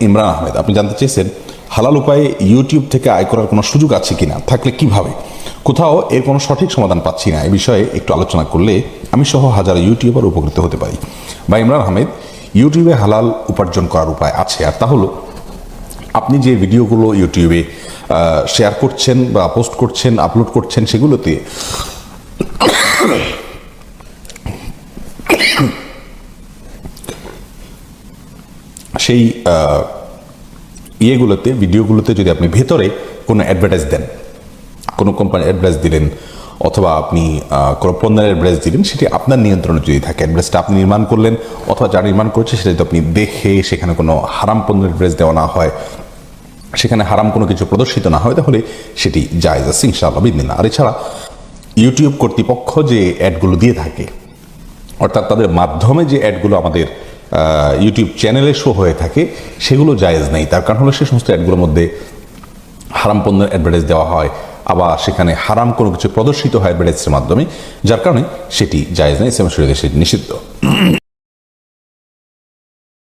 ইমরান আহমেদ, আপনি জানতে চেয়েছেন হালাল উপায়ে ইউটিউব থেকে আয় করার কোনো সুযোগ আছে কিনা, থাকলে কিভাবে। কোথাও এর কোনো সঠিক সমাধান পাচ্ছি না, এ বিষয়ে একটু আলোচনা করলে আমি সহ হাজার ইউটিউবার উপকৃত হতে পারি। বা ইমরান আহমেদ, ইউটিউবে হালাল উপার্জন করার উপায় আছে, আর তা হলো আপনি যে ভিডিওগুলো ইউটিউবে শেয়ার করছেন বা পোস্ট করছেন, আপলোড করছেন, সেগুলোতে সেই ভিডিওগুলোতে যদি আপনি ভেতরে কোনো অ্যাডভার্টাইজ দেন, কোনো কোম্পানির অ্যাডভার্টাইজ দিলেন, অথবা আপনি কোনো পণ্যের অ্যাডভার্টাইজ দিলেন, সেটি আপনার নিয়ন্ত্রণে যদি থাকে, অ্যাডভার্টাইজটা আপনি নির্মাণ করলেন অথবা যা নির্মাণ করছে সেটা যদি আপনি দেখে সেখানে কোনো হারাম পণ্যের অ্যাডভার্টাইজ দেওয়া না হয়, সেখানে হারাম কোনো কিছু প্রদর্শিত না হয়, তাহলে সেটি জায়েজ আছে ইনশাআল্লাহ বিদিন। আর এছাড়া ইউটিউব কর্তৃপক্ষ যে অ্যাডগুলো দিয়ে থাকে, অর্থাৎ তাদের মাধ্যমে যে অ্যাডগুলো আমাদের ইউটিউব চ্যানেলে শো হয়ে থাকে, সেগুলো জায়েজ নেই। তার কারণ হলো সে সমস্ত অ্যাডগুলোর মধ্যে হারাম পণ্যের অ্যাডভার্টাইজ দেওয়া হয়, আবার সেখানে হারাম কোনো কিছু প্রদর্শিত হয় অ্যাডভার্টাইজের মাধ্যমে, যার কারণে সেটি জায়েজ নেই, ইসলাম শরীয়তে সেটি নিষিদ্ধ।